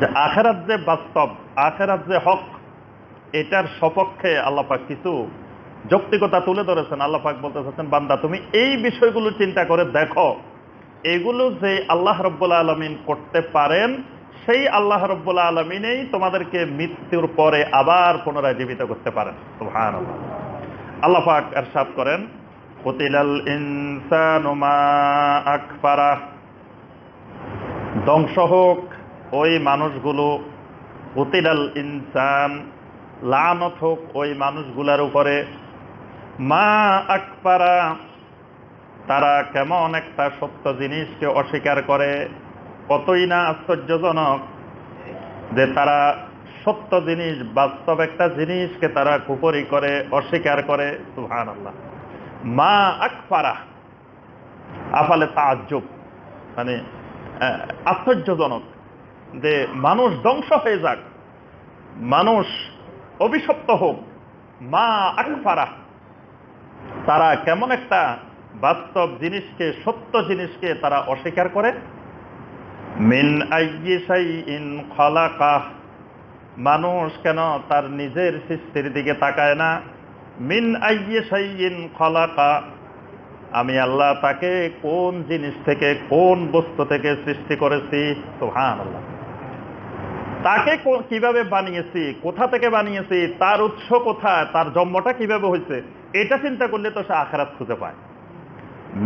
যে আখেরাত যে বাস্তব, আখেরাত যে হক, এটার সপক্ষে আল্লাহ পাক কিছু যৌক্তিকতা তুলে ধরেছেন। আল্লাহ পাক বলতে চাচ্ছেন, বান্দা তুমি এই বিষয়গুলো চিন্তা করে দেখো, এগুলো যে আল্লাহ রাব্বুল আলামিন করতে পারেন, সেই আল্লাহ রাব্বুল আলামিনই তোমাদেরকে মৃত্যুর পরে আবার পুনরায় জীবিত করতে পারেন। সুবহানাল্লাহ। আল্লাহ পাক ইরশাদ করেন, কুতিলাল ইনসানু মা আকফারা, ধ্বংস হোক ওই মানুষগুলো, কুতিলাল ইনসান, লানত হোক ওই মানুষগুলোর উপরে, মা আকফারা, তারা কেমন একটা সত্য জিনিসকে অস্বীকার করে। কতই না আশ্চর্যজনক যে তারা সত্য জিনিস, বাস্তব একটা জিনিসকে তারা কুফরি করে, অস্বীকার করে। সুবহানাল্লাহ। মা আকফারা, আফালে তাজ্জুব, মানে আশ্চর্যজনক যে মানুষ ধ্বংস হয়ে যাক, মানুষ অভিশপ্ত হোক। মা আকফারা, তারা কেমন একটা বাস্তব জিনিসকে, সত্য জিনিসকে তারা অস্বীকার করে। মিন আইয়ি শাইইন খালাকা, মানুষ কেন তার নিজের সৃষ্টির দিকে তাকায় না। মিন আইয়ি শাইইন খালাকা, আমি আল্লাহ তাকে কোন জিনিস থেকে, কোন বস্তু থেকে সৃষ্টি করেছি। সুবহানাল্লাহ। তাকে কিভাবে বানিয়েছি, কোথা থেকে বানিয়েছি, তার উৎস কোথায়, তার জন্মটা কিভাবে হয়েছে, এটা চিন্তা করলে তো সে আখিরাত খুঁজে পায়।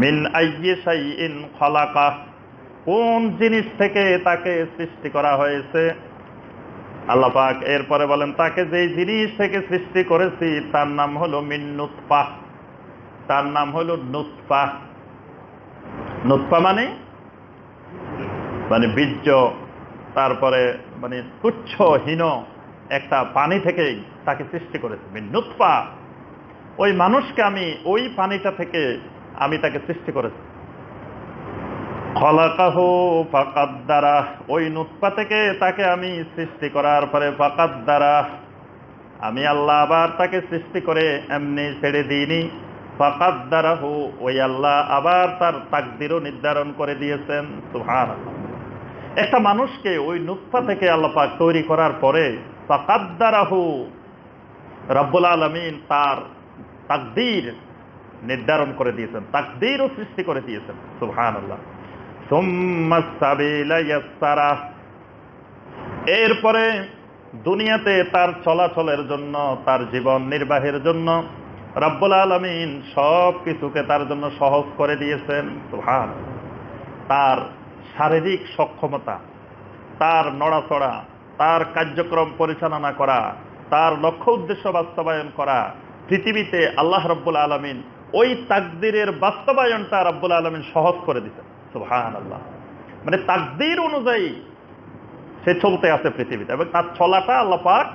মিন আইয়ি শাইইন খালাকা, কোন জিনিস থেকে তাকে সৃষ্টি করা হয়েছে। আল্লাহ পাক এরপরে বলেন, তাকে যেই জিনিস থেকে সৃষ্টি করেছি তার নাম হলো মিন নুতফা, তার নাম হলো নুতফা। নুতফা মানে মানে বীর্য, তারপরে মানে তুচ্ছ হীন একটা পানি থেকেই তাকে সৃষ্টি করেছে। মিন নুতফা, ওই মানুষকে আমি ওই পানিটা থেকে আমি তাকে সৃষ্টি করেছি। খলাকাহু ফাকাদ্দারা, ওই নুতফা থেকে তাকে আমি সৃষ্টি করার পরে ফাকাদ্দারা, আমি আল্লাহ আবার তাকে সৃষ্টি করে এমনি ছেড়ে দিইনি। ফাকাদ্দারাহু, ওই আল্লাহ আবার তার তাকদিরও নির্ধারণ করে দিয়েছেন। সুবহানাল্লাহ। একটা মানুষকে ওই নুতফা থেকে আল্লাহ পাক তৈরি করার পরে ফাকাদ্দারাহু, রব্বুল আলামিন তার তাকদীর নির্ধারণ করে দিয়েছেন, তাকদীরও সৃষ্টি করে দিয়েছেন। সুবহানাল্লাহ। সুম্মা সাবিলা ইয়াসসারা, এরপরে দুনিয়াতে তার চলাচলের জন্য, তার জীবন নির্বাহের জন্য রব্বুল আলামিন সব কিছুকে তার জন্য সহজ করে দিয়েছেন। সুবহানাল্লাহ। তার শারীরিক সক্ষমতা, তার নড়াচড়া, তার কার্যক্রম পরিচালনা করা, তার লক্ষ্য উদ্দেশ্য বাস্তবায়ন করা, পৃথিবীতে আল্লাহ রব্বুল আলামিন ওই তাকদীরের বাস্তবায়নটা রব্বুল আলামিন সহজ করে দিয়েছেন। সুবহানাল্লাহ। মানে তাকদীর অনুযায়ী সে চলতে আছে পৃথিবীতে, এবং তার চলাটা আল্লাহ পাক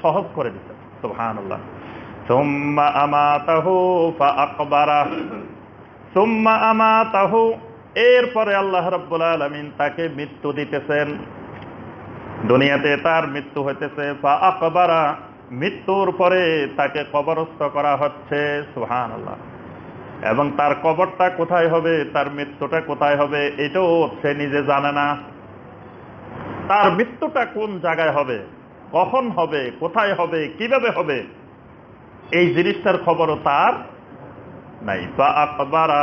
সহজ করে দিয়েছেন। সুবহানাল্লাহ। সুম্মা আমাতাহু ফাআকবারা, সুম্মা আমাতাহু, এরপরে আল্লাহ রাব্বুল আলামিন তাকে মৃত্যু দিতেছেন। দুনিয়াতে তার মৃত্যু হইতেছে। ফাআকবারা, মৃত্যুর পরে তাকে কবরস্থ করা হচ্ছে। সুবহানাল্লাহ। এবং তার কবরটা কোথায় হবে, তার মৃত্যুটা কোথায় হবে, এটাও সে নিজে জানে না। তার মৃত্যুটা কোন জায়গায় হবে, কখন হবে, কোথায় হবে, কিভাবে হবে, এই জিনিসটার খবরও তার নাই। ফাআকবারা,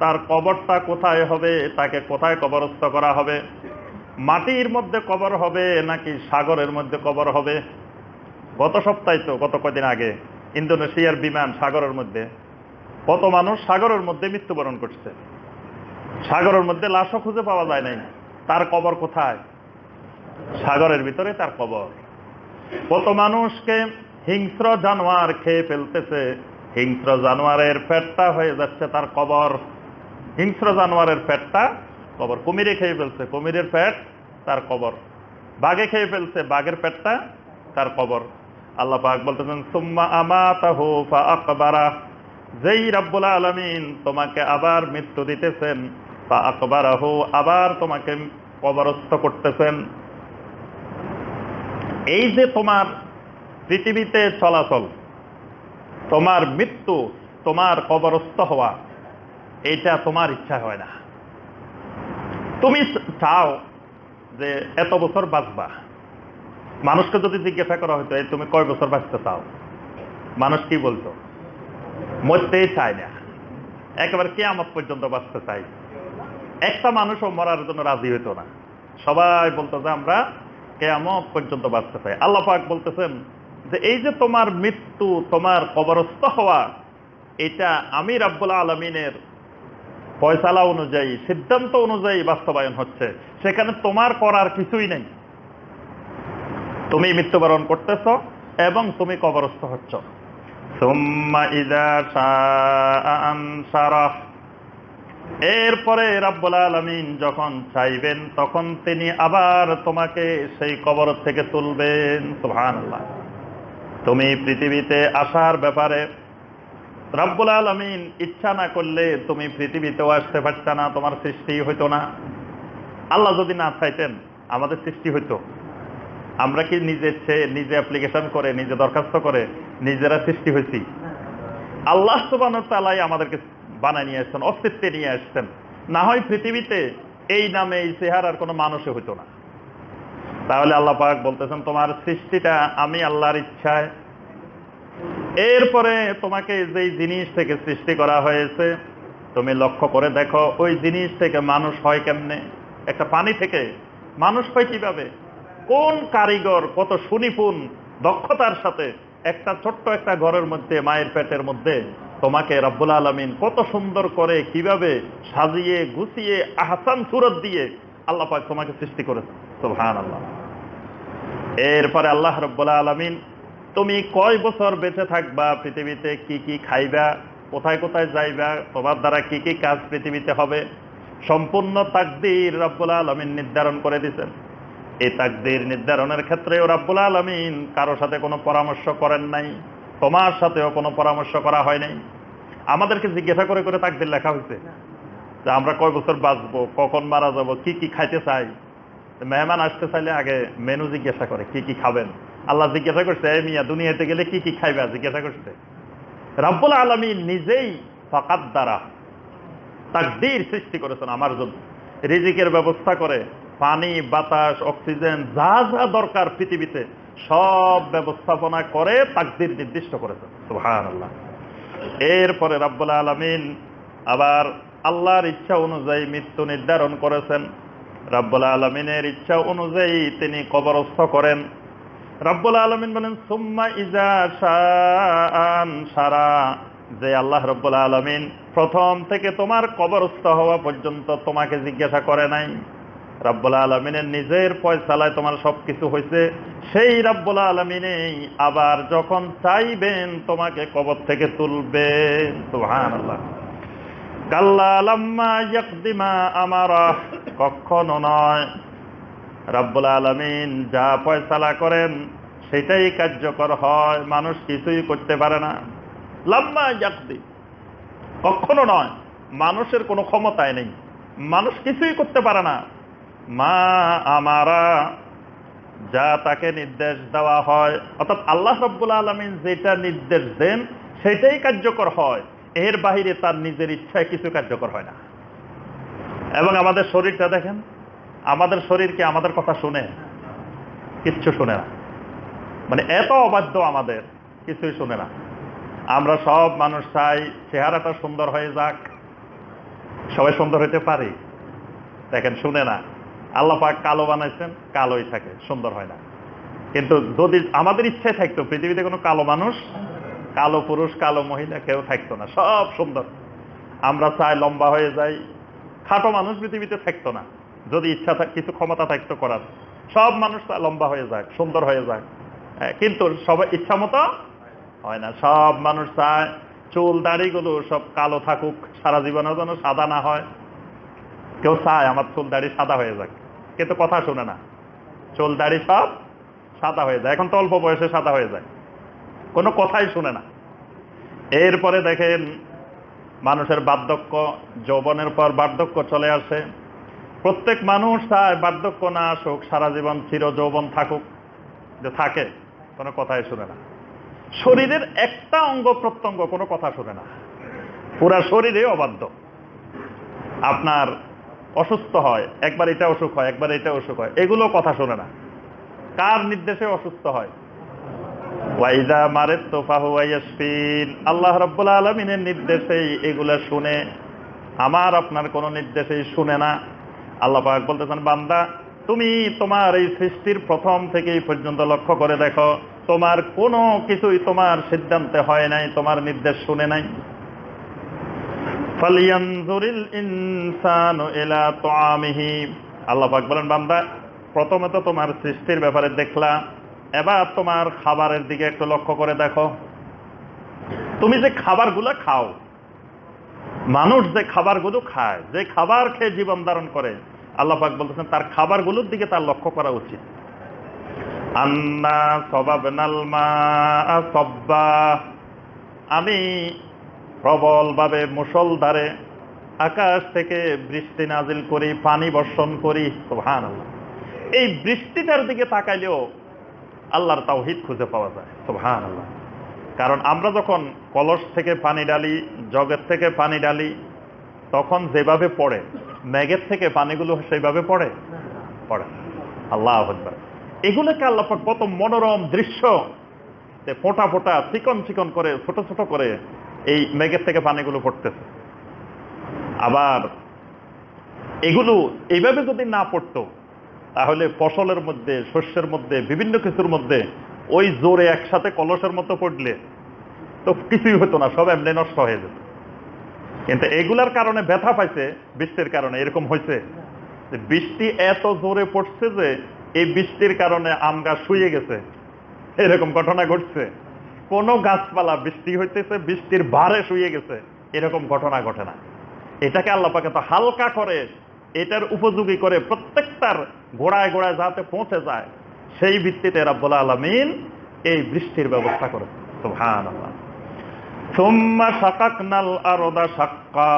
তার কবরটা কোথায় হবে, তাকে কোথায় কবরস্থ করা হবে, মাটির মধ্যে কবর হবে নাকি সাগরের মধ্যে কবর হবে। গত সপ্তাহে তো, গত কদিন আগে ইন্দোনেশিয়ার বিমান সাগরের মধ্যে, কত মানুষ সাগরের মধ্যে মৃত্যুবরণ করছে, সাগরের মধ্যে লাশও খুঁজে পাওয়া যায় নাই। তার কবর কোথায়? সাগরের ভিতরে তার কবর। কত মানুষকে হিংস্র জানোয়ার খেয়ে ফেলতেছে, হিংস্র জানোয়ারের পেটটা হয়ে যাচ্ছে তার কবর। হিংস্র জানোয়ারের পেটটা কবর। কুমিরে খেয়ে ফেলছে, কুমিরের পেট তার কবর। বাঘে খেয়ে ফেলছে, বাঘের পেটটা তার কবর। আল্লাহ পাক বলতেছেন, সুম্মা আমাতাহু ফাআকবারা, যেই রব্বুল আলামিন তোমাকে আবার মৃত্যু দিতেছেন, ফাআকবারাহু, আবার তোমাকে কবরস্থ করতেছেন। এই যে তোমার পৃথিবীতে চলাচল, তোমার মৃত্যু, তোমার কবরস্থ হওয়া, এটা তোমার ইচ্ছা হয় না। তুমি চাও যে এত বছর বাঁচবা, মানুষকে যদি জিজ্ঞাসা করা হতো এই তুমি কয় বছর বাঁচতে চাও, মানুষ কি বলতো? মরতেই চায় না, একেবারে কিয়ামত পর্যন্ত বাঁচতে চাই। একটা মানুষও মরার জন্য রাজি হইতো না, সবাই বলতো যে আমরা কিয়ামত পর্যন্ত বাঁচতে চাই। আল্লাহ পাক বলতেছেন যে এই যে তোমার মৃত্যু, তোমার কবরস্থ হওয়া, এটা আমি রাব্বুল আলামিনের ফয়সালা অনুযায়ী, সিদ্ধান্ত অনুযায়ী বাস্তবায়ন হচ্ছে, সেখানে তোমার করার কিছুই নেই। তুমি মৃত্যুবরণ করতেছ এবং তুমি কবরস্থ হচ্ছ। সুম্মা ইযা শাআ আনশারাহ, এরপরে রাব্বুল আলামিন যখন চাইবেন তখন তিনি আবার তোমাকে সেই কবর থেকে তুলবেন। সুবহানাল্লাহ। তুমি পৃথিবীতে আসার ব্যাপারে রাব্বুল আলামিন ইচ্ছা না করলে তুমি পৃথিবীতেও আসতে পারত না, তোমার সৃষ্টি হইতো না। আল্লাহ যদি না চাইতেন আমাদের সৃষ্টি হইতো? আমরা কি নিজে অ্যাপ্লিকেশন করে, নিজে দরখাস্ত করে নিজেরা সৃষ্টি হয়েছি? আল্লাহ সুবহানাহু ওয়া তাআলাই আমাদেরকে বানায় নিয়ে আসছেন, অস্তিত্বে নিয়ে আসছেন। না হয় পৃথিবীতে এই নামে এই চেহারার কোনো মানুষই হইতো না। তাহলে আল্লাহ পাক বলতেছেন তোমার সৃষ্টিটা আমি আল্লাহর ইচ্ছায়। এরপরে তোমাকে যেই জিনিস থেকে সৃষ্টি করা হয়েছে তুমি লক্ষ্য করে দেখো ওই জিনিস থেকে মানুষ হয় কেমনে। একটা পানি থেকে মানুষ হয় কিভাবে? কোন কারিগর কত সুনিপুণ দক্ষতার সাথে একটা ছোট্ট একটা ঘরের মধ্যে, মায়ের পেটের মধ্যে তোমাকে রব্বুল আলামিন কত সুন্দর করে কিভাবে সাজিয়ে গুছিয়ে আহসান সুরত দিয়ে আল্লাহ পাক তোমাকে সৃষ্টি করেছে। সুবহানাল্লাহ। এরপরে আল্লাহ রব্বুল আলামিন তুমি কয় বছর বেঁচে থাকবা, পৃথিবীতে কি কি খাইবা, কোথায় কোথায় যাইবা, তোমার দ্বারা কি কি কাজ পৃথিবীতে হবে, সম্পূর্ণ তাকদীর রব্বুল আলামিন নির্ধারণ করে দিয়েছেন। এই তাকদীর নির্ধারণের ক্ষেত্রেও রব্বুল আলামিন কারো সাথে কোনো পরামর্শ করেন নাই, তোমার সাথেও কোনো পরামর্শ করা হয় নাই। আমাদেরকে জিজ্ঞাসা করে করে তাকদীর লেখা হয়েছে যে আমরা কয় বছর বাঁচবো, কখন মারা যাব, কি কি খাইতে চাই। মেহমান আসতে চাইলে আগে মেনু জিজ্ঞাসা করে কি কি খাবেন। আল্লাহ জিজ্ঞাসা করছে এই মিয়া দুনিয়াতে গেলে কি কি খাইবা, জিজ্ঞাসা করছে। রব্বুল আলামিন নিজেই ফাকাদ দ্বারা তাকদীর সৃষ্টি করেছেন আমার জন্য, রিজিকের ব্যবস্থা করে পানি, বাতাস, অক্সিজেন যা যা দরকার পৃথিবীতে সব ব্যবস্থাপনা করে তাকদীর নির্দিষ্ট করেছেন। সুবহানাল্লাহ। এরপরে রব্বুল আলামিন আবার আল্লাহর ইচ্ছা অনুযায়ী মৃত্যু নির্ধারণ করেছেন। রব্বুল আলামিনের ইচ্ছা অনুযায়ী তিনি কবরস্থ করেন। রব্বুল আলামিন বলেন সুম্মা ইযা শাআ আনশারা, যে আল্লাহ রব্বুল আলামিন প্রথম থেকে তোমার কবরস্থ হওয়া পর্যন্ত তোমাকে জিজ্ঞাসা করে নাই, রব্বুল আলামিনের নিজের ফয়সালায় তোমার সবকিছু হয়েছে। সেই রব্বুল আলামিনই আবার যখন চাইবেন তোমাকে কবর থেকে তুলবেন। সুবহানাল্লাহ। কাল্লা লাম্মা ইয়াকদিমা আমারা, কখনো নয়। রব্বুল আলামিন যা ফয়সালা করেন সেটাই কার্যকর হয়, মানুষ কিছুই করতে পারে না। লাম্মা ইয়াকদি, কখনো নয়, মানুষের কোনো ক্ষমতায় নেই, মানুষ কিছুই করতে পারে না। মা আমারা, যা তাকে নির্দেশ দেওয়া হয়, অর্থাৎ আল্লাহ রব্বুল আলামিন যেটা নির্দেশ দেন সেটাই কার্যকর হয়, এর বাহিরে তার নিজের ইচ্ছায় কিছু কার্যকর হয় না। এবং আমাদের শরীরটা দেখেন, আমাদের শরীর কি আমাদের কথা শুনে? কিচ্ছু শুনে না। মানে এত অবাধ্য, আমাদের কিছুই শুনে না। আমরা সব মানুষ চাই চেহারাটা সুন্দর হয়ে যাক, সবাই সুন্দর হইতে পারি, দেখেন শুনে না। আল্লাহ পাক কালো বানাইছেন, কালোই থাকে, সুন্দর হয় না। কিন্তু যদি আমাদের ইচ্ছায় থাকতো পৃথিবীতে কোনো কালো মানুষ, কালো পুরুষ, কালো মহিলা কেউ থাকতো না, সব সুন্দর। আমরা চাই লম্বা হয়ে যাই, খাটো মানুষ পৃথিবীতে থাকতো না যদি ইচ্ছা কিছু ক্ষমতা থাকতো করার। সব মানুষ চায় লম্বা হয়ে যাক, সুন্দর হয়ে যাক, কিন্তু সবাই ইচ্ছা মতো হয় না। সব মানুষ চায় চুল দাড়িগুলো সব কালো থাকুক, সারা জীবনের জন্য সাদা না হয়। কেউ চায় আমার চুল দাড়ি সাদা হয়ে যাক, কিন্তু কথা শুনে না, চুল দাড়ি সব সাদা হয়ে যায়। এখন তো অল্প বয়সে সাদা হয়ে যায়, কোনো কথাই শুনে না। এরপরে দেখেন মানুষের বার্ধক্য, যৌবনের পর বার্ধক্য চলে আসে। প্রত্যেক মানুষ চায় বার্ধক্য না আসুক, সারা জীবন চির যৌবন থাকুক, যে থাকে, কোনো কথাই শুনে না। শরীরের একটা অঙ্গ প্রত্যঙ্গ কোনো কথা শুনে না, পুরা শরীরে অবাধ্য। আপনার অসুস্থ হয়, একবার এটা অসুখ হয়, একবার এটা অসুখ হয়, এগুলো কথা শোনে না। কার নির্দেশে অসুস্থ হয়? ওয়াইদা মারিদতু ফাহুয়া ইয়াশফিন, আল্লাহ রাব্বুল আলামিনের নির্দেশেই এগুলা শুনে, আমার আপনার কোন নির্দেশেই শুনে না। আল্লাহ পাক বলতেছেন, বান্দা তুমি তোমার এই সৃষ্টির প্রথম থেকে এই পর্যন্ত লক্ষ্য করে দেখো, তোমার কোনো কিছুই তোমার সিদ্ধান্তে হয় নাই, তোমার নির্দেশ শুনে নাই। ফালিয়ানজুরিল ইনসানু ইলা তুআমিহি, আল্লাহ পাক বলেন, বান্দা প্রথমে তো তোমার সৃষ্টির ব্যাপারে দেখলা, এবার তোমার খাবারের দিকে একটু লক্ষ্য করে দেখো। তুমি যে খাবারগুলো খাও, মানুষ যে খাবারগুলো খায়, যে খাবার খেয়ে জীবন ধারণ করে, আল্লাহ পাক বলতেছেন তার খাবারগুলোর দিকে তার লক্ষ্য করা উচিত। আন্না সাবাবনাল মাআ সাব্বা, আমি প্রবলভাবে মুষলধারে আকাশ থেকে বৃষ্টি নাজিল করি, পানি বর্ষণ করি। সুবহানাল্লাহ। এই বৃষ্টিটার দিকে তাকাইলেও আল্লাহর তাওহীদ খুঁজে পাওয়া যায়। সুবহানাল্লাহ। কারণ আমরা যখন কলস থেকে পানি ডালি, জগের থেকে পানি ডালি, তখন যেভাবে পড়ে, মেঘের থেকে পানিগুলো সেইভাবে পড়ে পড়ে। আল্লাহু আকবার। এগুলোকে আল্লাহ পাক কত মনোরম দৃশ্য, ফোঁটা ফোঁটা চিকন চিকন করে, ছোট ছোট করে এই মেঘের থেকে পানিগুলো পড়তেছে। আবার এগুলো এইভাবে যদি না পড়তো, তাহলে ফসলের মধ্যে, শস্যের মধ্যে, বিভিন্ন কিছুর মধ্যে ওই জোরে একসাথে কলসের মতো পড়লে তো কিছুই হতো না, সব এমনি নষ্ট হয়ে যেত। কিন্তু এগুলার কারণে ব্যথা পাইছে, বৃষ্টির কারণে এরকম হয়েছে যে বৃষ্টি এত জোরে পড়ছে যে এই বৃষ্টির কারণে আম গাছ শুয়ে গেছে, এরকম ঘটনা ঘটছে। কোন গাছপালা বৃষ্টি হইতেছে, বৃষ্টির ভারে শুয়ে গেছে, এরকম ঘটনা ঘটে না। এটাকে আল্লাহ পাক এত হালকা করে, এটার উপযোগী করে প্রত্যেকটার গোড়ায় গোড়ায় যাতে পৌঁছে যায়, সেই ভিত্তিতে রাব্বুল আলামিন এই বৃষ্টির ব্যবস্থা করে। সুবহানাল্লাহ। সুম্মা শাকাকনাল আরদা শাক্কা,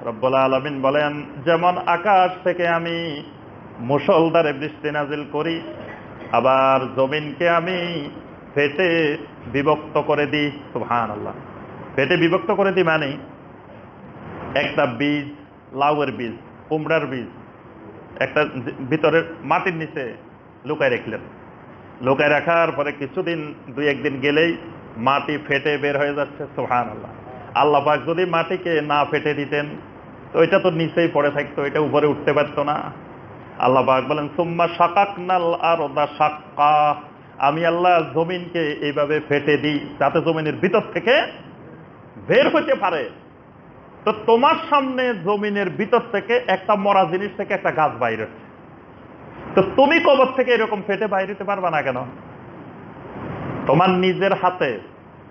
রাব্বুল আলামিন বলেন, যেমন আকাশ থেকে আমি মুষলধারে বৃষ্টি নাজিল করি, আবার জমিনকে আমি ফেটে বিভক্ত করে দিই। সুবহানাল্লাহ। ফেটে বিভক্ত করে দিই মানে একটা বীজ, লাউয়ের বীজ, কুমড়ার বীজ, একটা ভিতরে মাটির নিচে লুকায় রাখলেন। লুকায় রাখার পরে কিছুদিন, দুই একদিন গেলেই মাটি ফেটে বের হয়ে যাচ্ছে। সুবহানাল্লাহ। আল্লাহ পাক যদি মাটিকে না ফেটে দিতেন, তো এটা তো নিচেই পড়ে থাকতো, এটা উপরে উঠতে পারতো না। আল্লাহ পাক বলেন, সুম্মা শাকাকনাল আরদা শাক্কা, আমি আল্লাহ জমিনকে এইভাবে ফেটে দিই যাতে জমিনের ভিতর থেকে বের হতে পারে। তো তোমার সামনে জমিনের ভিতর থেকে একটা মরা জিনিস থেকে একটা গাছ বাইর হচ্ছে, তো তুমি কবর থেকে এরকম ফেটে বাইর হতে পারবা না কেন? তোমার নিজের হাতে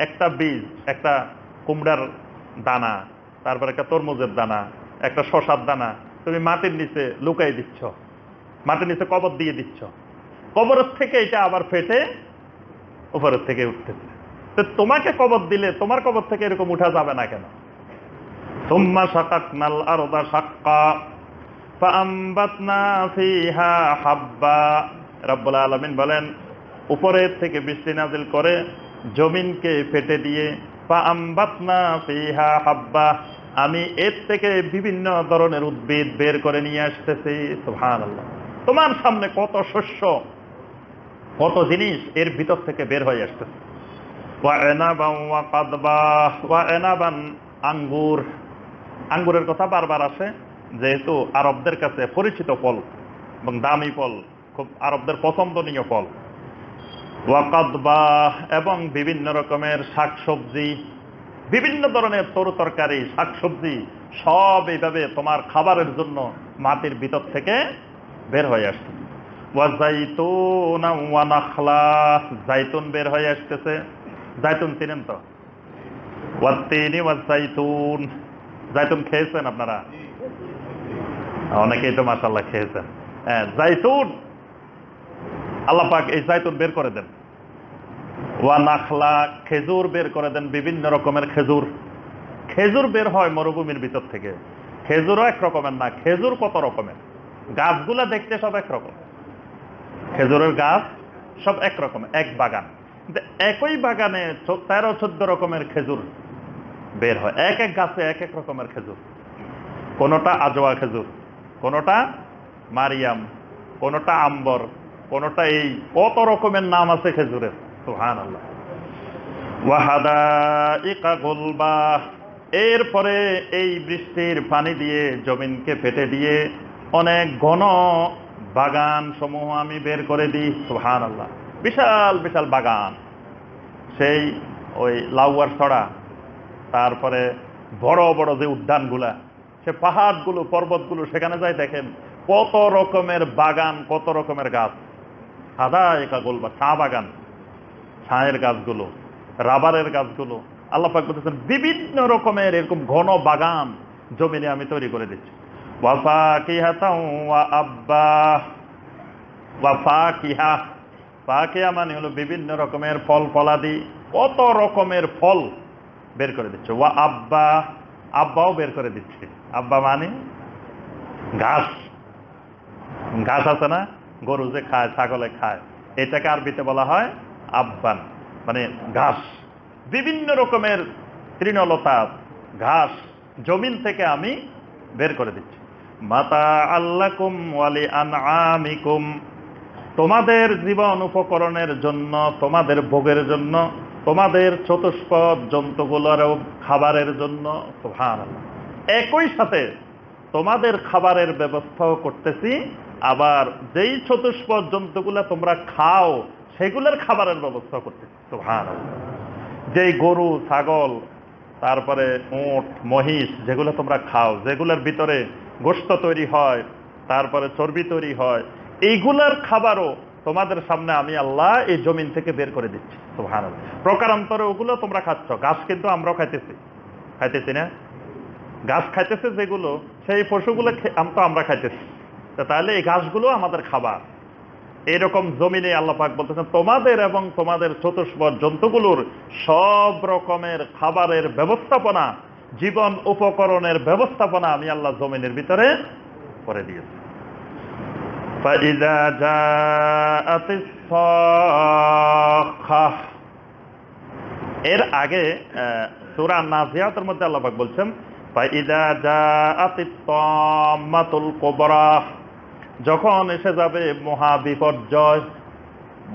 একটা বীজ, একটা কুমড়ার দানা, তারপর একটা তরমুজের দানা, একটা শসার দানা তুমি মাটির নিচে লুকাই দিচ্ছ, মাটির নিচে কবর দিয়ে দিচ্ছ, কবরের থেকে এটা আবার ফেটে উপরের থেকে উঠতেছে। তো তোমাকে কবর দিলে তোমার কবর থেকে এরকম উঠা যাবে না কেন? সুম্মা শাকাকনাল আরদা শাক্কা ফাআমবাতনা ফিহা হাব্বা, রাব্বুল আলামিন বলেন, উপরের থেকে বৃষ্টি নাজিল করে জমিনকে ফেটে দিয়ে, ফাআমবাতনা ফিহা হাব্বা, আমি এর থেকে বিভিন্ন ধরনের উদ্ভিদ বের করে নিয়ে আসতেছি। সুবহানাল্লাহ। তোমার সামনে কত শস্য, কত জিনিস এর ভিতর থেকে বের হয়ে আসতেছে। ওয়া ইনাবান ওয়া কাদবা, ওয়া ইনাবান, আঙ্গুর, আঙ্গুরের কথা বারবার আসে, যেহেতু আরবদের কাছে পরিচিত ফল এবং দামি ফল, খুব আরবদের পছন্দনীয় ফল। ওয়া কাদবা, এবং বিভিন্ন রকমের শাকসবজি, বিভিন্ন ধরনের তরু তরকারি, শাকসবজি সব এইভাবে তোমার খাবারের জন্য মাটির ভিতর থেকে বের হয়ে আসছে। ওয়া যাইতুন ওয়া নাখলা, জাইতুন বের হয়ে আসতেছে। জাইতুন চিনেন তো? ওয়া তিনি ওয়া যাইতুন, জাইতুন খেয়েছেন আপনারা? অনেকেই তো মাশাআল্লাহ খেয়েছেন। হ্যাঁ, জাইতুন, আল্লাহ পাক এই জাইতুন বের করে দেন। ওয়া নাখলা, খেজুর বের করে দেন, বিভিন্ন রকমের খেজুর। খেজুর বের হয় মরুভূমির ভিতর থেকে। খেজুরও এক রকমের না, খেজুর কত রকমের। গাছগুলা দেখতে সব একরকম, খেজুরের গাছ সব একরকম, এক বাগান, কিন্তু একই বাগানে 13-14 রকমের খেজুর বের হয়। এক এক গাছে এক এক রকমের খেজুর। কোনোটা আজোয়া খেজুর, কোনোটা মারিয়াম, কোনোটা আম্বর, কোনোটা এই কত রকমের নাম আছে খেজুরের। সুবহানাল্লাহ। ওয়াহাদাইকা গুলবা, এরপরে এই বৃষ্টির পানি দিয়ে জমিনকে ফেটে দিয়ে অনেক ঘন বাগান সমূহ আমি বের করে দিই। সুবহানাল্লাহ। বিশাল বিশাল বাগান, সেই ওই লাউয়ার ছড়া, তারপরে বড় বড় যে উদ্যানগুলা, সে পাহাড়গুলো পর্বতগুলো, সেখানে যাই দেখেন কত রকমের বাগান, কত রকমের গাছ। হাদাইকা গুলবা, চা বাগান, ছায়ের গাছগুলো, রাবারের গাছগুলো, আল্লাহ পাক বলতেছেন বিভিন্ন রকমের এরকম ঘন বাগান জমিনে আমি তৈরি করে দিচ্ছি। ওয়াফাকিহাতাও ওয়া আব্বা, ওয়াফাকিহা, ফাকিহা মানে হলো বিভিন্ন রকমের ফল ফলাদি, কত রকমের ফল বের করে দিচ্ছে। ওয়া আব্বা, আব্বাও বের করে দিচ্ছে। আব্বা মানে ঘাস, ঘাস আছে না, গরু যে খায়, ছাগলে খায়, এটাকে আরবিতে বলা হয় আব্বান, মানে ঘাস। বিভিন্ন রকমের তৃণলতা, ঘাস জমিন থেকে আমি বের করে দিচ্ছি। মাতা আল্লাকুম ওয়ালি আনআমিকুম, তোমাদের জীবন উপকরণের জন্য, তোমাদের ভোগের জন্য, তোমাদের চতুষ্পদ জন্তুগুলোরও খাবারের জন্য। সুবহানাল্লাহ। একই সাথে তোমাদের খাবারের ব্যবস্থাও করতেছি, আবার যেই চতুষ্পদ জন্তুগুলো তোমরা খাও সেগুলোর খাবারের ব্যবস্থা করতেছি। সুবহানাল্লাহ। যেই গরু, ছাগল, তারপরে উট, মহিষ যেগুলো তোমরা খাও, যেগুলোর ভিতরে গোশত তৈরি হয়, তারপরে চর্বি তৈরি হয়, এইগুলার খাবারও তোমাদের সামনে আমি আল্লাহ এই জমিন থেকে বের করে দিচ্ছি। সুবহানাল্লাহ। প্রকারান্তরে ওগুলো তোমরা খাচ্ছ, গাছ কিন্তু আমরাও খাইতেছি না? গাছ খাইতেছে যেগুলো, সেই পশুগুলো তো আমরা খাইতেছি, তাহলে এই গাছগুলো আমাদের খাবার। এইরকম জমিনে আল্লাহ পাক বলতেছেন তোমাদের এবং তোমাদের চতুষ্পদ জন্তুগুলোর সব রকমের খাবারের ব্যবস্থাপনা, জীবন উপকরণের ব্যবস্থাপনা আমি আল্লাহ জমিনের ভিতরে করে দিয়েছি। ফাইযা জাআতিস সাখা, এর আগে সূরা নাজিয়াতের মধ্যে আল্লাহ পাক বলছেন ফাইযা জাআতিত তাম্মাতুল কুবরা, যখন এসে যাবে মহাবিপর্যয়,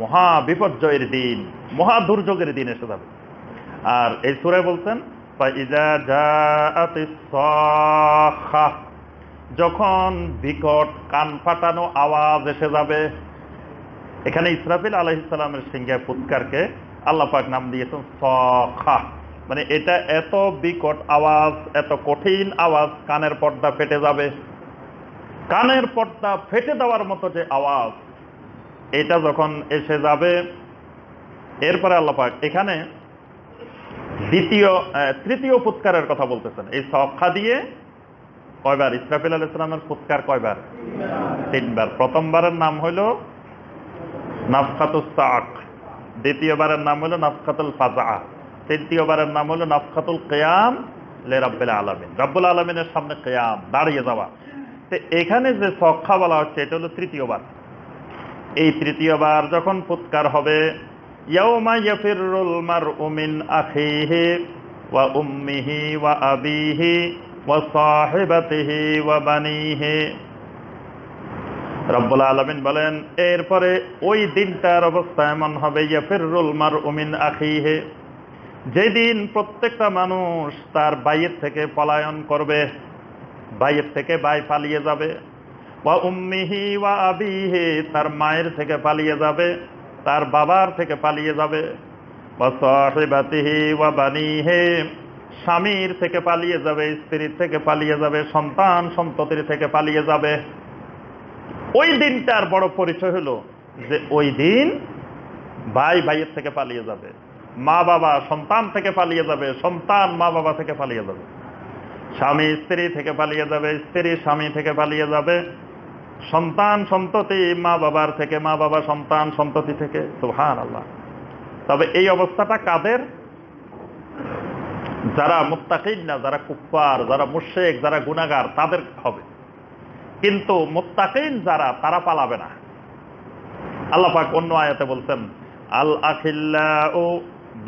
মহাবিপর্যয়ের দিন, মহা দুর্যোগের দিন এসে যাবে। আর এই সূরায় বলছেন ফাইযা জাআতিস সাখা, যখন বিকট কান ফাটানো আওয়াজ এসে যাবে। এখানে ইসরাফিল আলাইহিস সালামের সিংহায় ফুৎকারকে আল্লাহ পাক নাম দিয়েছেন সাখা, মানে এটা এত বিকট আওয়াজ, এত কঠিন আওয়াজ, কানের পর্দা ফেটে যাবে। কানের পর্দা ফেটে দেওয়ার মতো যে আওয়াজ, এটা যখন এসে যাবে, এরপরে আল্লাহ পাক এখানে তৃতীয় ফুৎকারের কথা বলতেছেন। এই সাখা দিয়ে কয়বার ইসরাফিল আলাইহিস সালামের ফুৎকার? কয়বার? 3 বার। প্রথমবারের নাম হইল নাফখাতুস সাক, দ্বিতীয়বারের নাম হলো নাফখাতুল ফাজা, তৃতীয়বারের নাম হলো নাফখাতুল কিয়াম লিরাব্বিল আলামিন, রব্বুল আলামিনের সামনে কিয়াম, দাঁড়িয়ে যাওয়া। তো এখানে যে সাখা বলা হচ্ছে এটা হলো তৃতীয়বার। এই তৃতীয়বার যখন ফুৎকার হবে, ইয়াউমা ইয়াফিরুল মারউ মিন আখিহি ওয়া উম্মিহি ওয়া আবিহি ওয়া সাহিবাতিহি ওয়া বানিহি, রব্বুল আলামিন বলেন এরপরে ওই দিনটার অবস্থা এমন হবে, ইয়াফিরুল মারউ মিন আখিহি, যেদিন প্রত্যেকটা মানুষ তার ভাইয়ের থেকে পলায়ন করবে, ভাইয়ের থেকে ভাই পালিয়ে যাবে। ওয়া উম্মিহি ওয়া আবিহি, তার মায়ের থেকে পালিয়ে যাবে, তার বাবার থেকে পালিয়ে যাবে। ওয়া সাহিবাতিহি ওয়া বানিহি, স্বামীর থেকে পালিয়ে যাবে, স্ত্রীর থেকে পালিয়ে যাবে, সন্তান সন্ততির থেকে পালিয়ে যাবে। ওই দিনটার বড় পরিচয় হলো যে ওই দিন ভাই ভাইয়ের থেকে পালিয়ে যাবে, মা বাবা সন্তান থেকে পালিয়ে যাবে, সন্তান মা বাবা থেকে পালিয়ে যাবে, স্বামী স্ত্রী থেকে পালিয়ে যাবে, স্ত্রী স্বামী থেকে পালিয়ে যাবে, সন্তান সন্ততি মা বাবার থেকে, মা বাবা সন্তান সন্ততি থেকে। সুবহানাল্লাহ। তবে এই অবস্থাটা কাদের? যারা মুত্তাকিন না, যারা কুফফার, যারা মুশরিক, যারা গুনাহগার, তাদের হবে। কিন্তু মুত্তাকিন যারা, তারা পালাবে না। আল্লাহ পাক অন্য আয়াতে বলছেন আল আখিল্লাউ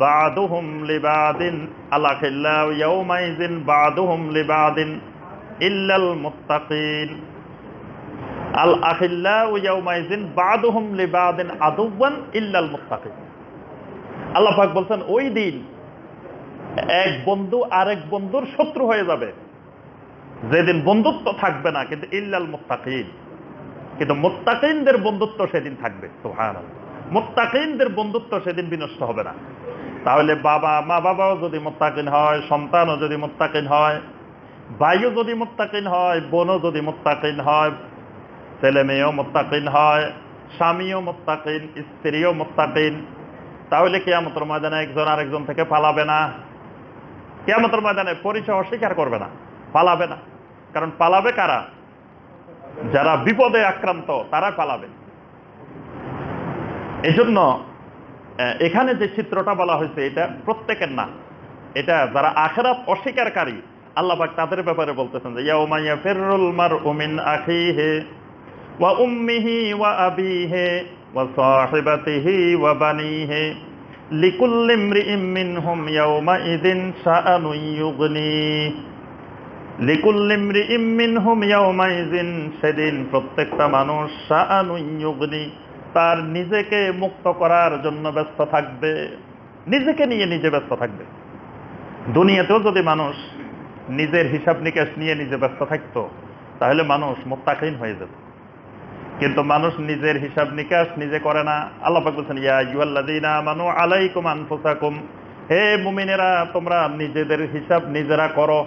বাদুহুম লিবাদিন, আল আখিল্লাউ ইয়াউমাইযিন বাদুহুম লিবাদিন ইল্লাল মুত্তাকিন, আল আখিল্লাউ ইয়াউমাইযিন বা'দুহুম লিবা'দিন আদুওয়ান ইল্লাল মুত্তাকিন। আল্লাহ পাক বলছেন ওই দিন এক বন্ধু আরেক বন্ধুর শত্রু হয়ে যাবে, যেদিন বন্ধুত্ব থাকবে না, কিন্তু ইল্লাল মুত্তাকিন, কিন্তু মুত্তাকিনদের বন্ধুত্ব সেদিন থাকবে। সুবহানাল্লাহ, মুত্তাকিনদের বন্ধুত্ব সেদিন বিনষ্ট হবে না। তাহলে মা বাবাও যদি মুত্তাকিন হয়, সন্তানও যদি মুত্তাকিন হয়, ভাইও যদি মুত্তাকিন হয়, বোনও যদি মুত্তাকিন হয়, ছেলে মেয়েও মুত্তাকিন হয়, স্বামীও মুত্তাকিন, স্ত্রীও মুত্তাকিন, তাহলে কিয়ামতের ময়দানে একজন আরেকজন থেকে পালাবে না। কিয়ামতের ময়দানে পরিচয় অস্বীকার করবে না, পালাবে না। কারণ পালাবে কারা? যারা বিপদে আক্রান্ত, তারা পালাবে। এই জন্য এখানে যে চিত্রটা বলা হয়েছে এটা প্রত্যেকের না, এটা যারা আখিরাত অস্বীকারী আল্লাহ পাক তাদের ব্যাপারে বলতেছেন যে ইয়াউমা ইয়াফিরুল মারউ মিন আখিহি ওয়া উম্মিহি ওয়া আবিহি ওয়া সাহিবাতিহি ওয়া বানিহি লিকুল্লি ইমরিইম মিনহুম ইয়াউমা ইযিন শাআনুন ইউগনি। লিকুল্লি ইমরিইম মিনহুম ইয়াউমা ইযিন, সেদিন প্রত্যেকটা মানুষ শাআনুন ইউগনি, তার নিজেকে মুক্ত করার জন্য ব্যস্ত থাকবে, নিজেকে নিয়ে নিজে ব্যস্ত থাকবে। দুনিয়াতেও যদি মানুষ নিজের হিসাব নিকাশ নিয়ে নিজে ব্যস্ত থাকতো, তাহলে মানুষ মুত্তাকিন হয়ে যেত। কিন্তু মানুষ নিজের হিসাব নিকাশ নিজে করে না। আল্লাহ পাক বলেছেন ইয়া আইয়ুহাল্লাযীনা আমানু আলাইকুম আনফুসাকুম, হে মুমিনেরা তোমরা নিজেদের হিসাব নিজেরা করো,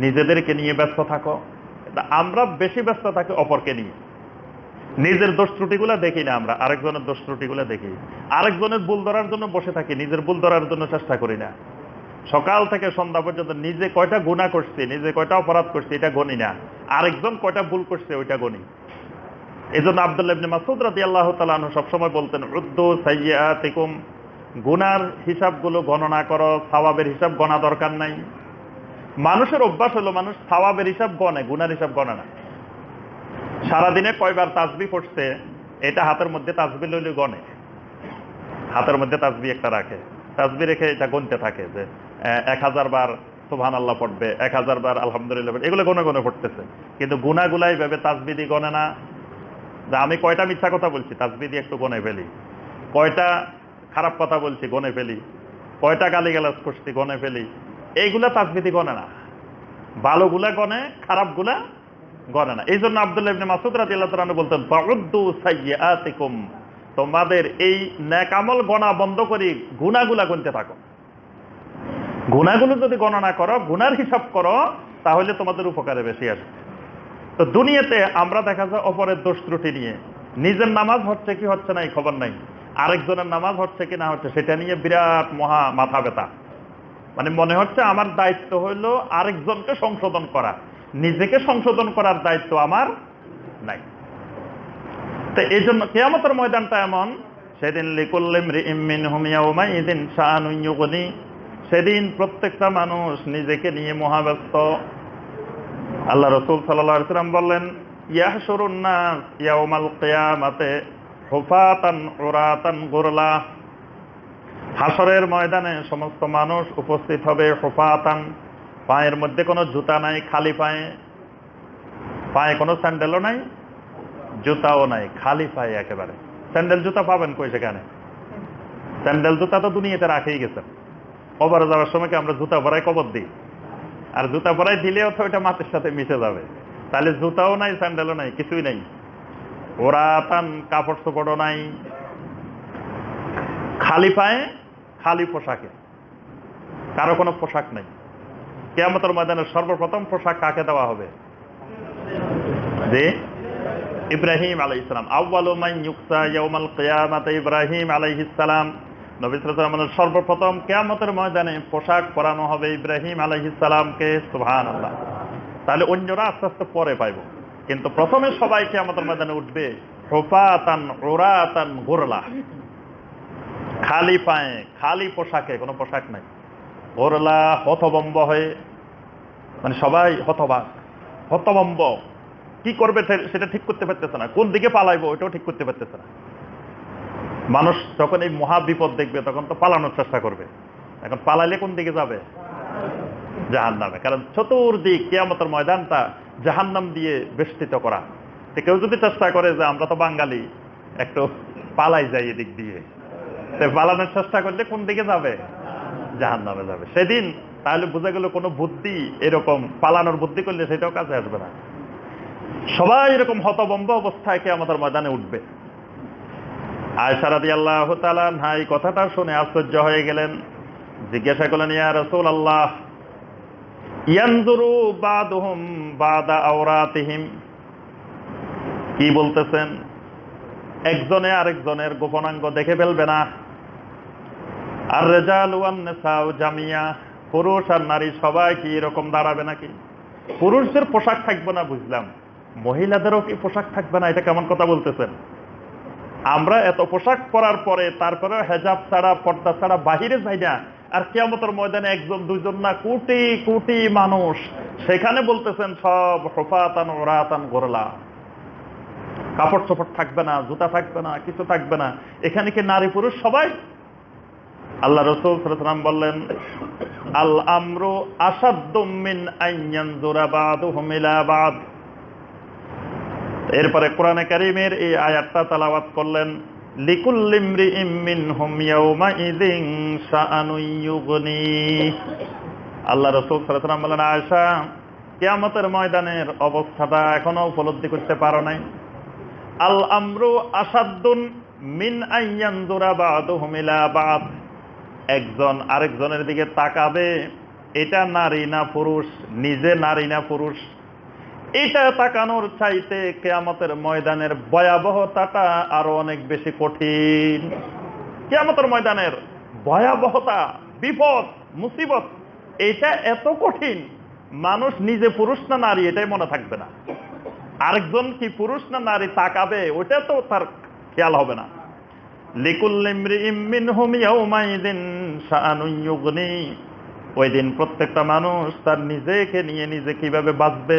নিজেদেরকে নিয়ে ব্যস্ত থাকো। আমরা বেশি ব্যস্ত থাকি অপরকে নিয়ে, নিজের দোষ ত্রুটিগুলো দেখি না, আমরা আরেকজনের দোষ ত্রুটিগুলো দেখি। আরেকজনের ভুল ধরার জন্য বসে থাকি, নিজের ভুল ধরার জন্য চেষ্টা করি না। সকাল থেকে সন্ধ্যা পর্যন্ত নিজে কয়টা গুনাহ করছি, নিজে কয়টা অপরাধ করছি এটা গণি না, আরেকজন কয়টা ভুল করছে ওইটা গণি। এই জন্য আব্দুল্লাহ ইবনে মাসউদ রাদিয়াল্লাহু তাআলা আনহু সবসময় বলতেন উদ্দু সাইয়্যাতিকুম, গুনার হিসাবগুলো গণনা করো, সওয়াবের হিসাব গণা দরকার নাই। মানুষের অভ্যাস হলো মানুষ সওয়াবের হিসাব গণে, গুনার হিসাব গণে না। সারাদিনে কয়বার তাসবিহ পড়ছে এটা হাতের মধ্যে তাসবিহ লইলে গণে, হাতের মধ্যে তাসবিহ একটা রাখে, তাসবিহ রেখে এটা গণতে থাকে যে 1000 বার সুবহানাল্লাহ পড়বে, 1000 বার আলহামদুলিল্লাহ, এগুলো গনে গনে পড়তেছে। কিন্তু গুনাহগুলাই ভেবে তাসবিহ দিয়ে গণে না। যে আমি কয়টা মিথ্যা কথা বলছি তাসবিহ দিয়ে একটু গনে ফেলি, কয়টা খারাপ কথা বলছি গনে ফেলি, কয়টা গালিগালাজ করছি গনে ফেলি, এইগুলা তাসবিহ দিয়ে গণে না। ভালোগুলা গণে, খারাপগুলা গণে না। এই জন্য আব্দুল্লাহ ইবনে মাসউদ রাদিয়াল্লাহু তাআলা আনহু বলতেন ফাউদ্দু সাইয়্যাতিকুম, তোমাদের এই নেক আমল গণা বন্ধ করি, গুনাহগুলা গুনতে থাকো। গুনাহগুলো যদি গণনা করো, গুনার হিসাব করো, তাহলে তোমাদের উপকারে বেশি আসবে। তো দুনিয়াতে আমরা দেখা যায় অপরের দোষ ত্রুটি নিয়ে, নিজের নামাজ হচ্ছে কি হচ্ছে না এই খবর নাই, আরেকজনের নামাজ হচ্ছে কি না হচ্ছে সেটা নিয়ে বিরাট মহা মাথা ব্যথা। মানে মনে হচ্ছে আমার দায়িত্ব হইল আরেকজনকে সংশোধন করা, নিজেকে সংশোধন করার দায়িত্ব আমার নাই। তো এই জন্য কিয়ামতের ময়দানটা এমন, সেদিন লিকুল্লি ইমরিইম মিনহুম ইয়াউমা ইযিন শাআনুন ইউগনি, সেদিন প্রত্যেকটা মানুষ নিজেকে নিয়ে মহাব্যস্ত। আল্লাহ রাসূল সাল্লাল্লাহু আলাইহি ওয়াসাল্লাম বললেন ইয়াহশুরুন নাস ইয়াউমাল কিয়ামাতে হুফাতান উরাতান গুরলা, হাসরের ময়দানে সমস্ত মানুষ উপস্থিত হবে হুফাতান, পায়ের মধ্যে কোনো জুতা নাই, খালি পায়ে, পায়ে কোনো স্যান্ডেলও নাই, জুতাও নাই, খালি পায়ে একেবারে। স্যান্ডেল জুতা পাবেন কই সেখানে? স্যান্ডেল জুতা তো দুনিয়াতে রাখেই গেছেন। কবরে যাওয়ার সময় কি আমরা জুতা ভরাই কবর দিই? আর জুতা ভরাই দিলেও তো ওইটা মাটির সাথে মিশে যাবে। তাহলে জুতাও নাই, স্যান্ডেলও নাই, কিছুই নাই। ওরা তান কাপড় চোপড়ও নাই, খালি পায়ে, খালি পোশাকে, কারো কোনো পোশাক নাই। কিয়ামতের ময়দানের সর্বপ্রথম পোশাক কাকে দেওয়া হবে? যে ইব্রাহিম আলাইহিস সালাম, আউয়ালু মান ইউকসা ইয়াউমাল কিয়ামাতি ইব্রাহিম আলাইহিস সালাম, নবী সাল্লাল্লাহু আলাইহি ওয়াসাল্লাম সর্বপ্রথম কিয়ামতের ময়দানে পোশাক পরানো হবে ইব্রাহিম আলাইহিস সালামকে। সুবহানাল্লাহ। তাহলে অন্যরা আস্তে আস্তে পরে পাইব, কিন্তু প্রথমে সবাই কিয়ামতের ময়দানে উঠবে হুফাতান উরাতান গুরলা, খালি পায়ে, খালি পোশাকে, কোনো পোশাক নাই, গোরলা, হতভম্ব হয়ে, মানে সবাই হতবাক, হতভম্ব, কি করবে সেটা ঠিক করতে পারতেছে না, কোন দিকে পালাইবো ওইটাও ঠিক করতে পারতেছে না। মানুষ যখন এই মহা বিপদ দেখবে তখন তো পালানোর চেষ্টা করবে। এখন পালাইলে কোন দিকে যাবে? জাহান্নামে। কারণ চতুর্দিক কিয়ামতের ময়দানটা জাহান্নাম দিয়ে বেষ্টিত করা। কেউ যদি চেষ্টা করে যে আমরা তো বাঙালি, একটু পালাই যাই এদিক দিয়ে, পালানোর চেষ্টা করলে কোন দিকে যাবে? জাহান্নামে যাবে সেদিন। তাহলে বোঝা গেল কোনো বুদ্ধি এরকম পালানোর বুদ্ধি করলে সেটাও কাজে আসবে না। সবাই এরকম হতভম্ব অবস্থায় কিয়ামতের ময়দানে উঠবে। আয়েশা রাদিয়াল্লাহু তাআলা আনহা এই কথাটা শুনে আশ্চর্য হয়ে গেলেন, জিজ্ঞাসা করলেন, ইয়া রাসূলুল্লাহ, ইয়ানজুরু বাদুহুম বাদা আওরাতিহিম, কি বলতেছেন? একজনে আরেকজনের গোপনাঙ্গ দেখে ফেলবে না? আর রিজালু ওয়ান নিসাউ জামিয়া, পুরুষ আর নারী সবাই কি এরকম দাঁড়াবে নাকি? পুরুষদের পোশাক থাকবে না বুঝলাম, মহিলাদেরও কি পোশাক থাকবে না? এটা কেমন কথা বলতেছেন? আমরা এত পোশাক পরার পরে তারপরে হেজাব ছাড়া পর্দা ছাড়া বাহিরে যাই না, আর কিয়ামতের ময়দানে একজন দুইজন না কোটি কোটি মানুষ, সেখানে বলতেছেন সব হুফাতান উরাতান গোরলা, কাপড় চোপড় থাকবে না, জুতা থাকবে না, কিছু থাকবে না। এখানে কি নারী পুরুষ সবাই? আল্লাহ রাসূল সাল্লাল্লাহু আলাইহি ওয়াসাল্লাম বললেন, আল আমরু আশাদ্দু মিন আন ইয়ানজুরা বাদুহুম ইলা বাদ। এরপরে কোরআনে কারীমের এই আয়াতটা তেলাওয়াত করলেন, লিকুল্লি ইমরিইম মিনহুম ইয়াওমা ইযিন শাআনুন ইউগনি। আল্লাহ রাসূল সাল্লাল্লাহু আলাইহি ওয়াসাল্লাম বলেন, আয়েশা, কিয়ামতের ময়দানের অবস্থাটা এখনো উপলব্ধি করতে পারো নাই? আল আমরু আশাদ্দুন মিন আন ইয়ানজুরা বাদুহুম ইলা বাদ, একজন আরেকজনের দিকে তাকাবে, এটা নারী না পুরুষ, নিজে নারী না পুরুষ, এটা তাকানোর চাইতে কিয়ামতের ময়দানের ভয়াবহতাটা আরো অনেক বেশি কঠিন। কিয়ামতের ময়দানের ভয়াবহতা, বিপদ, মুসিবত, এটা এত কঠিন, মানুষ নিজে পুরুষ না নারী এটাই মনে থাকবে না। আরেকজন কি পুরুষ না নারী তাকাবে, ওটা তো তার খেয়াল হবে না। লিকুল্লি ইমরিইম মিনহুম ইয়াওমা ইযিন শাআনুন ইউগনি, ওই দিন প্রত্যেকটা মানুষ তার নিজেকে নিয়ে নিজে কিভাবে বাঁচবে,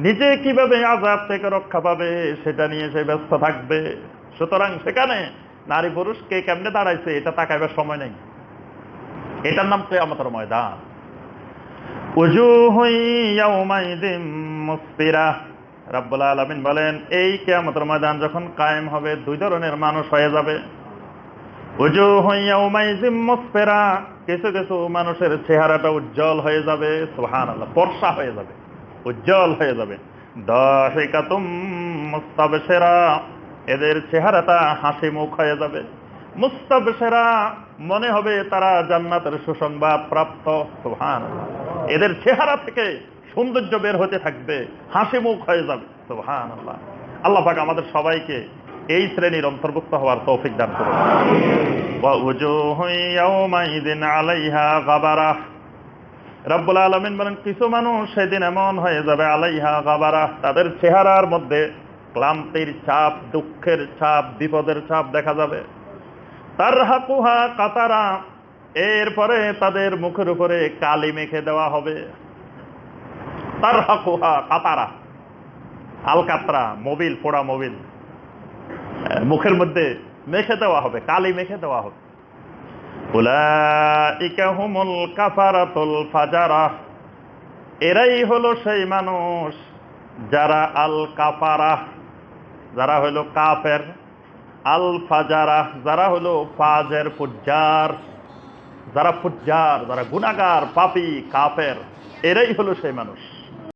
নিজে কিভাবে আযাব থেকে রক্ষা পাবে সেটা নিয়ে সে ব্যস্ত থাকবে। সুতরাং সেখানে নারী পুরুষ কে কেমনে দাঁড়াইছে এটা তাকাইবার সময় নেই। এটার নাম কিয়ামতের ময়দান। উজুহু ইয়াওমাইযিন মুসফিরা, রাব্বুল আলামিন বলেন এই কিয়ামতের ময়দান যখন কায়েম হবে দুই ধরনের মানুষ হয়ে যাবে। উজুহু ইয়াওমাইযিন মুসফিরা, কিছু কিছু মানুষের চেহারাটা উজ্জ্বল হয়ে যাবে, সুবহানাল্লাহ, ফর্সা হয়ে যাবে, উজ্জ্বল হয়ে যাবে। দাহিকাতুম মুস্তাবশিরা, এদের চেহারাটা হাসি মুখ হয়ে যাবে। মুস্তাবশিরা, মনে হবে তারা জান্নাতের সুসংবাদ প্রাপ্ত, সুবহানাল্লাহ। এদের চেহারা থেকে সৌন্দর্য বের হতে থাকবে, হাসি মুখ হয়ে যাবে, সুবহানাল্লাহ। আল্লাহ পাক আমাদের সবাইকে এই শ্রেণীর অন্তর্ভুক্ত হওয়ার তৌফিক দান করুন। ওয়া উজুহু ইয়াওমাইযিন আলাইহা গাবারা, রাব্বুল আলামিন বলেন কিছু মানুষ সেদিন এমন হয়ে যাবে, আলাইহা গাবারা, তাদের চেহারার মধ্যে ক্লান্তির ছাপ, দুঃখের ছাপ, বিপদের ছাপ দেখা যাবে। তারহাকুহা কাতারা, এরপরে তাদের মুখের উপরে কালি মেখে দেওয়া হবে। তারহাকুহা কাতারা, আলকাতরা, মোবিল, পোড়া মোবিল মুখের মধ্যে মেখে দেওয়া হবে, কালি মেখে দেওয়া হবে। উলাইকা হুমুল কাফারাতুল ফাজারা, এরাই হলো সেই মানুষ যারা আল কাফারা, যারা হলো কাফের, আল ফাজারা, যারা হলো ফাজের, ফুজ্জার, যারা ফুজ্জার, যারা গুনাহগার, পাপী, কাফের, এরাই হলো সেই মানুষ।